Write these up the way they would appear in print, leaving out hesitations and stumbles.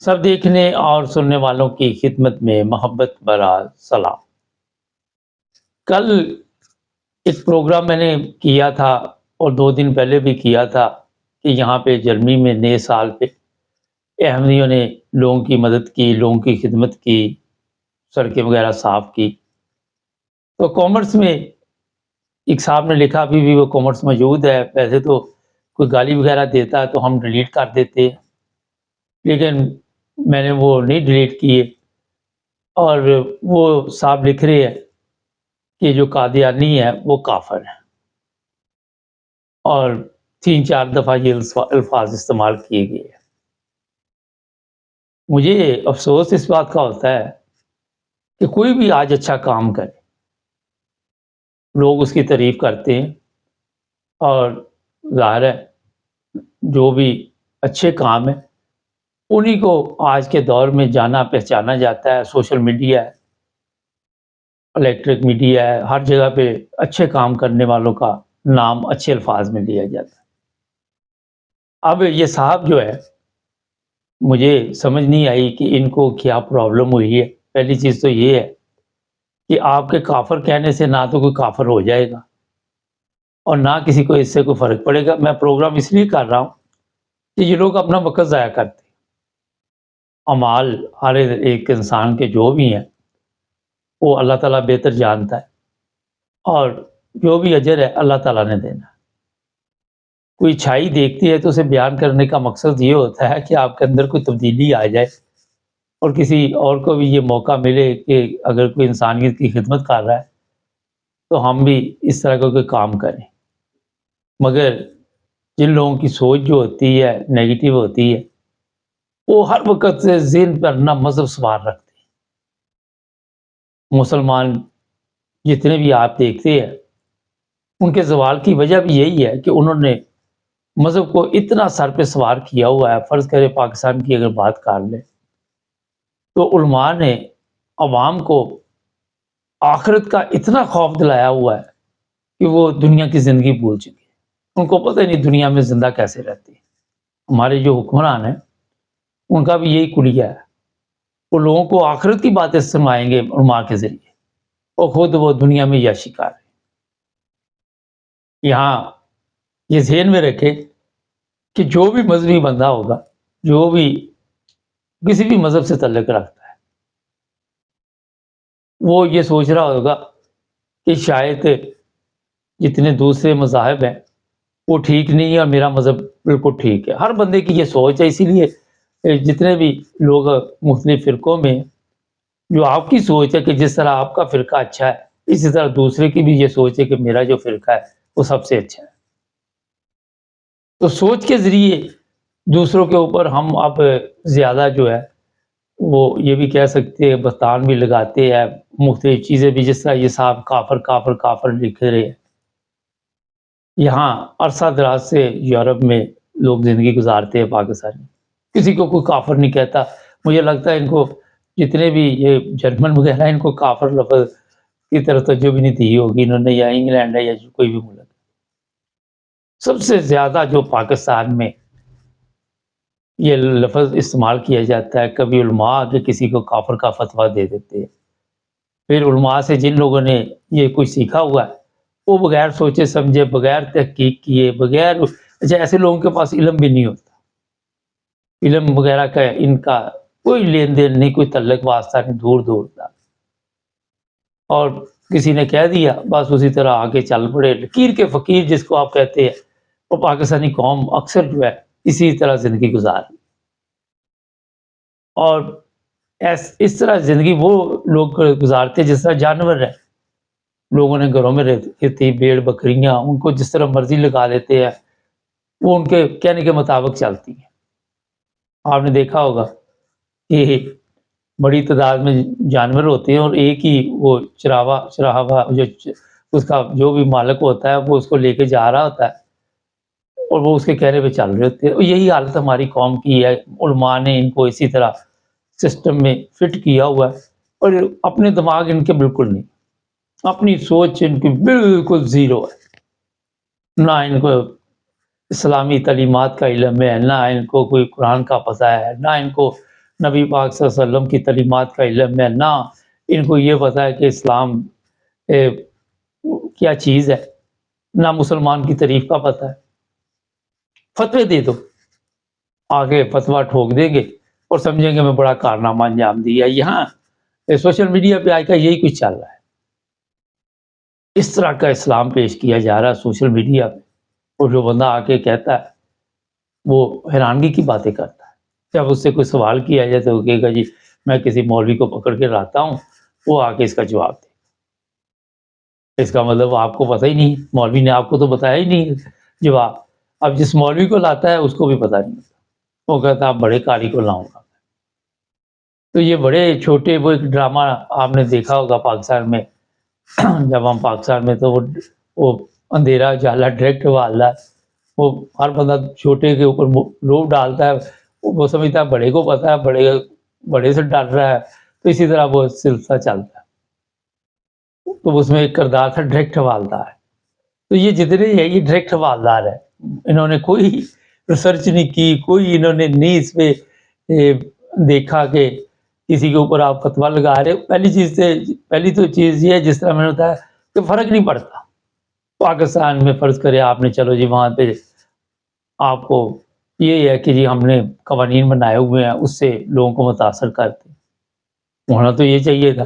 سب دیکھنے اور سننے والوں کی خدمت میں محبت بھرا سلام۔ کل ایک پروگرام میں نے کیا تھا اور 2 دن پہلے بھی کیا تھا کہ یہاں پہ جرمنی میں نئے سال پہ احمدیوں نے لوگوں کی مدد کی، لوگوں کی خدمت کی، سڑکیں وغیرہ صاف کی۔ تو کامرس میں ایک صاحب نے لکھا، ابھی بھی وہ کامرس موجود ہے، ویسے تو کوئی گالی وغیرہ دیتا ہے تو ہم ڈیلیٹ کر دیتے ہیں، لیکن میں نے وہ نہیں ڈیلیٹ کیے۔ اور وہ صاحب لکھ رہے ہیں کہ جو قادیانی ہے وہ کافر ہے، اور 3-4 دفعہ یہ الفاظ استعمال کیے گئے ہیں۔ مجھے افسوس اس بات کا ہوتا ہے کہ کوئی بھی آج اچھا کام کرے، لوگ اس کی تعریف کرتے ہیں، اور ظاہر ہے جو بھی اچھے کام ہیں انہی کو آج کے دور میں جانا پہچانا جاتا ہے۔ سوشل میڈیا ہے، الیکٹرک میڈیا ہے، ہر جگہ پہ اچھے کام کرنے والوں کا نام اچھے الفاظ میں لیا جاتا ہے۔ اب یہ صاحب جو ہے، مجھے سمجھ نہیں آئی کہ ان کو کیا پرابلم ہوئی ہے۔ پہلی چیز تو یہ ہے کہ آپ کے کافر کہنے سے نہ تو کوئی کافر ہو جائے گا اور نہ کسی کو اس سے کوئی فرق پڑے گا۔ میں پروگرام اس لیے کر رہا ہوں کہ یہ لوگ اپنا وقت ضائع کرتے ہیں۔ اعمال ہر ایک انسان کے جو بھی ہیں وہ اللہ تعالیٰ بہتر جانتا ہے، اور جو بھی اجر ہے اللہ تعالیٰ نے دینا ہے۔ کوئی چھائی دیکھتی ہے تو اسے بیان کرنے کا مقصد یہ ہوتا ہے کہ آپ کے اندر کوئی تبدیلی آ جائے اور کسی اور کو بھی یہ موقع ملے کہ اگر کوئی انسانیت کی خدمت کر رہا ہے تو ہم بھی اس طرح کا کوئی کام کریں۔ مگر جن لوگوں کی سوچ جو ہوتی ہے نیگیٹو ہوتی ہے، وہ ہر وقت سے ذہن پر اپنا مذہب سوار رکھتے ہیں۔ مسلمان جتنے بھی آپ دیکھتے ہیں ان کے زوال کی وجہ بھی یہی ہے کہ انہوں نے مذہب کو اتنا سر پہ سوار کیا ہوا ہے۔ فرض کرے پاکستان کی اگر بات کر لیں تو علماء نے عوام کو آخرت کا اتنا خوف دلایا ہوا ہے کہ وہ دنیا کی زندگی بھول چکے ہیں۔ ان کو پتہ ہی نہیں دنیا میں زندہ کیسے رہتے ہیں۔ ہمارے جو حکمران ہیں ان کا بھی یہی کلیہ ہے، وہ لوگوں کو آخرت کی باتیں سنوائیں گے علماء کے ذریعے، اور خود وہ دنیا میں عیاشی کر رہے ہیں۔ یہاں یہ ذہن میں رکھے کہ جو بھی مذہبی بندہ ہوگا، جو بھی کسی بھی مذہب سے تعلق رکھتا ہے، وہ یہ سوچ رہا ہوگا کہ شاید جتنے دوسرے مذاہب ہیں وہ ٹھیک نہیں ہے اور میرا مذہب بالکل ٹھیک ہے۔ ہر بندے کی یہ سوچ ہے، اسی لیے جتنے بھی لوگ مختلف فرقوں میں، جو آپ کی سوچ ہے کہ جس طرح آپ کا فرقہ اچھا ہے، اسی طرح دوسرے کی بھی یہ سوچ ہے کہ میرا جو فرقہ ہے وہ سب سے اچھا ہے۔ تو سوچ کے ذریعے دوسروں کے اوپر ہم اب زیادہ جو ہے وہ یہ بھی کہہ سکتے ہیں، بہتان بھی لگاتے ہیں، مختلف چیزیں بھی، جس طرح یہ صاحب کافر کافر کافر لکھ رہے ہیں۔ یہاں عرصہ دراز سے یورپ میں لوگ زندگی گزارتے ہیں، پاکستان میں کسی کو کوئی کافر نہیں کہتا۔ مجھے لگتا ہے ان کو جتنے بھی یہ جرمن وغیرہ ان کو کافر لفظ کی طرف توجہ بھی نہیں دی ہوگی انہوں نے، یا انگلینڈ ہے یا کوئی بھی ملک۔ سب سے زیادہ جو پاکستان میں یہ لفظ استعمال کیا جاتا ہے، کبھی علماء آگے کسی کو کافر کا فتویٰ دے دیتے ہیں، پھر علماء سے جن لوگوں نے یہ کچھ سیکھا ہوا ہے وہ بغیر سوچے سمجھے، بغیر تحقیق کیے، بغیر اچھا ایسے لوگوں کے پاس علم بھی نہیں ہوتا، علم وغیرہ کا ان کا کوئی لین دین نہیں، کوئی تعلق واسطہ نہیں، دور دور تک، اور کسی نے کہہ دیا بس اسی طرح آگے چل پڑے۔ لکیر کے فقیر جس کو آپ کہتے ہیں، وہ پاکستانی قوم اکثر جو ہے اسی طرح زندگی گزار، اور اس طرح زندگی وہ لوگ گزارتے جس طرح جانور ہیں۔ لوگوں نے گھروں میں رہتی بھیڑ بکریاں، ان کو جس طرح مرضی لگا دیتے ہیں، وہ ان کے کہنے کے مطابق چلتی ہیں۔ آپ نے دیکھا ہوگا کہ بڑی تعداد میں جانور ہوتے ہیں اور ایک ہی وہ چراہا جو اس کا جو بھی مالک ہوتا ہے وہ اس کو لے کے جا رہا ہوتا ہے اور وہ اس کے کہنے پہ چل رہے ہوتے ہیں۔ اور یہی حالت ہماری قوم کی ہے۔ علماء نے ان کو اسی طرح سسٹم میں فٹ کیا ہوا ہے، اور اپنے دماغ ان کے بالکل نہیں، اپنی سوچ ان کی بالکل زیرو ہے۔ نہ ان کو اسلامی تعلیمات کا علم ہے، نہ ان کو کوئی قرآن کا پتہ ہے، نہ ان کو نبی پاک صلی اللہ علیہ وسلم کی تعلیمات کا علم ہے، نہ ان کو یہ پتہ ہے کہ اسلام کیا چیز ہے، نہ مسلمان کی تعریف کا پتہ ہے۔ فتوے دے دو، آگے فتویٰ ٹھوک دیں گے اور سمجھیں گے میں بڑا کارنامہ انجام دیا۔ یہاں سوشل میڈیا پہ آج کا یہی کچھ چل رہا ہے، اس طرح کا اسلام پیش کیا جا رہا ہے سوشل میڈیا پہ، اور جو بندہ آ کے کہتا ہے وہ حیرانگی کی باتیں کرتا ہے۔ جب اس سے کوئی سوال کیا جائے تو وہ کہے گا جی میں کسی مولوی کو پکڑ کے لاتا ہوں، وہ آ کے اس کا جواب دے۔ اس کا مطلب آپ کو پتہ ہی نہیں، مولوی نے آپ کو تو بتایا ہی نہیں جواب۔ اب جس مولوی کو لاتا ہے اس کو بھی پتہ نہیں ہوتا، وہ کہتا ہے آپ بڑے قاری کو لاؤں گا۔ تو یہ بڑے چھوٹے، وہ ایک ڈرامہ آپ نے دیکھا ہوگا پاکستان میں، جب ہم پاکستان میں تو وہ اندھیرا جالا ڈائریکٹ والا، وہ ہر بندہ چھوٹے کے اوپر روب ڈالتا ہے، وہ سمجھتا ہے بڑے کو پتہ ہے، بڑے سے ڈر رہا ہے، تو اسی طرح وہ سلسلہ چلتا ہے۔ تو اس میں ایک کردار تھا ڈائریکٹ والدار، تو یہ جتنے ہیں یہ ڈائریکٹ والدار ہے، انہوں نے کوئی ریسرچ نہیں کی، کوئی انہوں نے نہیں اس پہ دیکھا کہ کسی کے اوپر آپ فتویٰ لگا رہے۔ پہلی تو چیز یہ ہے، جس طرح میں نے بتایا کہ فرق نہیں پڑتا۔ پاکستان میں فرض کرے آپ نے، چلو جی وہاں پہ آپ کو یہ ہے کہ جی ہم نے قوانین بنائے ہوئے ہیں، اس سے لوگوں کو متاثر کرتے، ہونا تو یہ چاہیے تھا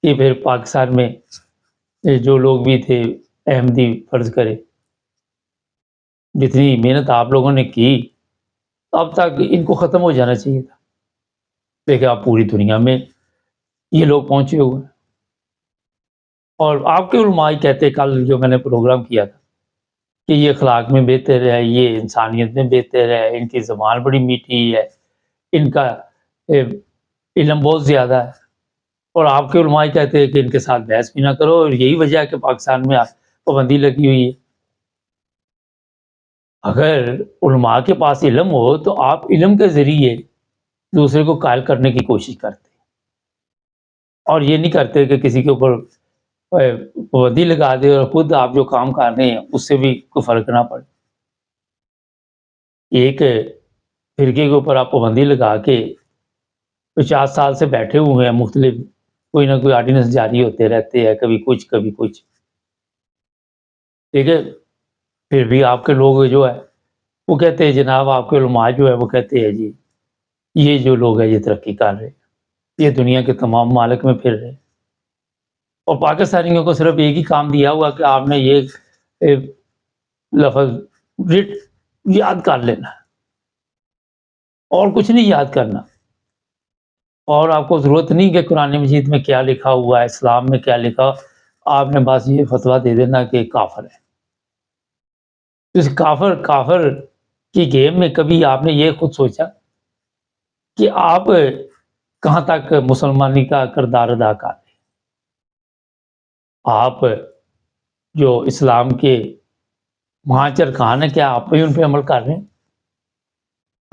کہ پھر پاکستان میں جو لوگ بھی تھے احمدی فرض کرے، جتنی محنت آپ لوگوں نے کی اب تک ان کو ختم ہو جانا چاہیے تھا۔ دیکھیں آپ پوری دنیا میں یہ لوگ پہنچے ہوئے ہیں، اور آپ کے علماء کہتے، کل جو میں نے پروگرام کیا تھا کہ یہ اخلاق میں بہتر ہے، یہ انسانیت میں بہتر ہے، ان کی زبان بڑی میٹھی ہے، ان کا علم بہت زیادہ ہے، اور آپ کے علماء کہتے ہیں کہ ان کے ساتھ بحث بھی نہ کرو، اور یہی وجہ ہے کہ پاکستان میں پابندی لگی ہوئی ہے۔ اگر علماء کے پاس علم ہو تو آپ علم کے ذریعے دوسرے کو قائل کرنے کی کوشش کرتے، اور یہ نہیں کرتے کہ کسی کے اوپر پابندی لگا دے اور خود آپ جو کام کر رہے ہیں اس سے بھی کوئی فرق نہ پڑے۔ ایک فرقے کے اوپر آپ پابندی لگا کے 50 سال سے بیٹھے ہوئے ہیں، مختلف کوئی نہ کوئی آرڈیننس جاری ہوتے رہتے ہیں، کبھی کچھ کبھی کچھ، ٹھیک ہے، پھر بھی آپ کے لوگ جو ہے وہ کہتے ہیں، جناب آپ کے علماء جو ہے وہ کہتے ہیں جی یہ جو لوگ ہیں یہ ترقی کر رہے، یہ دنیا کے تمام ممالک میں پھر رہے، اور پاکستانیوں کو صرف ایک ہی کام دیا ہوا کہ آپ نے یہ لفظ یاد کر لینا، اور کچھ نہیں یاد کرنا، اور آپ کو ضرورت نہیں کہ قرآن مجید میں کیا لکھا ہوا ہے، اسلام میں کیا لکھا، آپ نے بس یہ فتویٰ دے دینا کہ کافر ہے۔ اس کافر کی گیم میں کبھی آپ نے یہ خود سوچا کہ آپ کہاں تک مسلمانی کا کردار ادا کر رہے ہیں؟ آپ جو اسلام کے پانچ ارکان ہیں، کیا آپ بھی ان پہ عمل کر رہے ہیں؟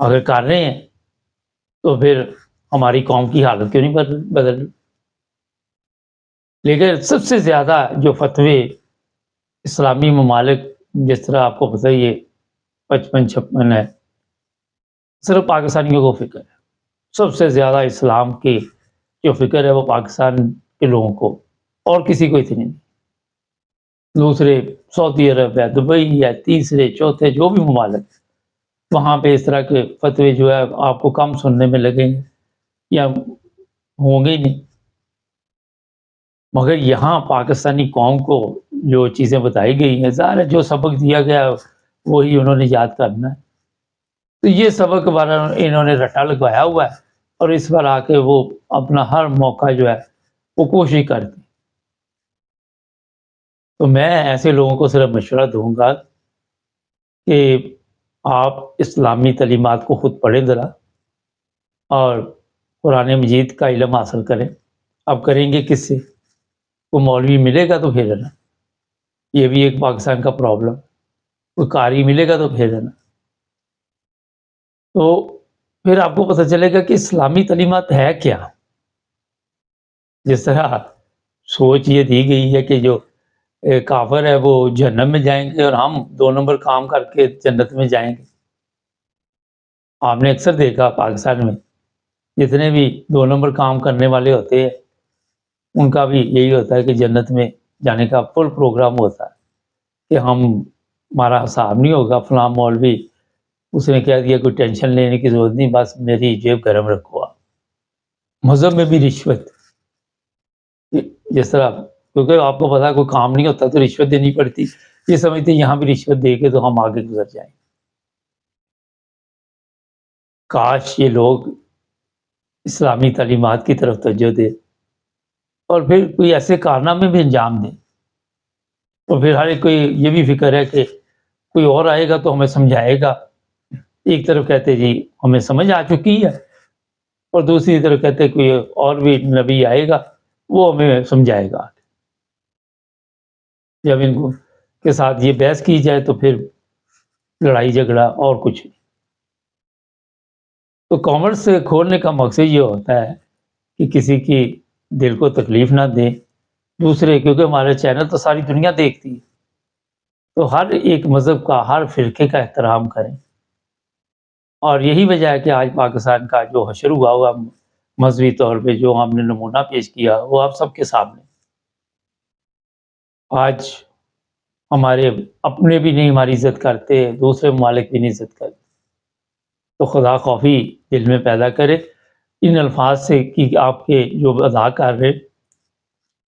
اگر کر رہے ہیں تو پھر ہماری قوم کی حالت کیوں نہیں بدل رہی؟ لیکن سب سے زیادہ جو فتوے اسلامی ممالک، جس طرح آپ کو پتہ ہی یہ 55-56 ہے، صرف پاکستانیوں کو فکر ہے، سب سے زیادہ اسلام کی جو فکر ہے وہ پاکستان کے لوگوں کو، اور کسی کو اتنی نہیں۔ دوسرے سعودی عرب ہے، دبئی ہے، تیسرے چوتھے جو بھی ممالک، وہاں پہ اس طرح کے فتوے جو ہے آپ کو کم سننے میں لگیں گے یا ہوں گے ہی نہیں۔ مگر یہاں پاکستانی قوم کو جو چیزیں بتائی گئی ہیں، ظاہر ہے جو سبق دیا گیا وہی انہوں نے یاد کرنا ہے، تو یہ سبق والا انہوں نے رٹا لگوایا ہوا ہے، اور اس پر آ کے وہ اپنا ہر موقع جو ہے وہ کوشش کرتے۔ تو میں ایسے لوگوں کو صرف مشورہ دوں گا کہ آپ اسلامی تعلیمات کو خود پڑھیں ذرا، اور قرآن مجید کا علم حاصل کریں۔ اب کریں گے کس سے؟ کوئی مولوی ملے گا تو پھر ہے نا، یہ بھی ایک پاکستان کا پرابلم، کوئی قاری ملے گا تو پھر ہے نا، تو پھر آپ کو پتہ چلے گا کہ اسلامی تعلیمات ہے کیا۔ جس طرح سوچ یہ دی گئی ہے کہ جو کافر ہے وہ جہنم میں جائیں گے اور ہم 2 نمبر کام کر کے جنت میں جائیں گے۔ آپ نے اکثر دیکھا پاکستان میں جتنے بھی 2 نمبر کام کرنے والے ہوتے ہیں ان کا بھی یہی ہوتا ہے کہ جنت میں جانے کا فل پروگرام ہوتا ہے کہ ہمارا حساب نہیں ہوگا، فلاں مولوی اس نے کہہ دیا کوئی ٹینشن لینے کی ضرورت نہیں، بس میری جیب گرم رکھو آپ۔ مذہب میں بھی رشوت، جس طرح کیونکہ آپ کو پتا ہے کوئی کام نہیں ہوتا تو رشوت دینی پڑتی، یہ سمجھتے ہیں یہاں بھی رشوت دے کے تو ہم آگے گزر جائیں۔ کاش یہ لوگ اسلامی تعلیمات کی طرف توجہ دے اور پھر کوئی ایسے کارنامے بھی انجام دیں، تو پھر ہر ایک کو یہ بھی فکر ہے کہ کوئی اور آئے گا تو ہمیں سمجھائے گا۔ ایک طرف کہتے جی ہمیں سمجھ آ چکی ہے، اور دوسری طرف کہتے کوئی اور بھی نبی آئے گا وہ ہمیں سمجھائے گا۔ جب ان کو کے ساتھ یہ بحث کی جائے تو پھر لڑائی جھگڑا اور کچھ نہیں۔ تو کامرس کھولنے کا مقصد یہ ہوتا ہے کہ کسی کی دل کو تکلیف نہ دیں دوسرے، کیونکہ ہمارے چینل تو ساری دنیا دیکھتی ہے، تو ہر ایک مذہب کا، ہر فرقے کا احترام کریں۔ اور یہی وجہ ہے کہ آج پاکستان کا جو حشر ہوا مذہبی طور پہ جو ہم نے نمونہ پیش کیا وہ آپ سب کے سامنے۔ آج ہمارے اپنے بھی نہیں ہماری عزت کرتے، دوسرے ممالک بھی نہیں عزت کرتے، تو خدا خوفی دل میں پیدا کرے۔ ان الفاظ سے کہ آپ کے جو ادا کر رہے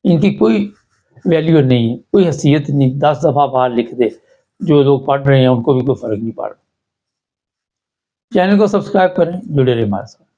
ان کی کوئی ویلیو نہیں ہے، کوئی حیثیت نہیں، 10 دفعہ باہر لکھ دے، جو لوگ پڑھ رہے ہیں ان کو بھی کوئی فرق نہیں پڑ رہا۔ چینل کو سبسکرائب کریں، جڑے رہیں ہمارے ساتھ۔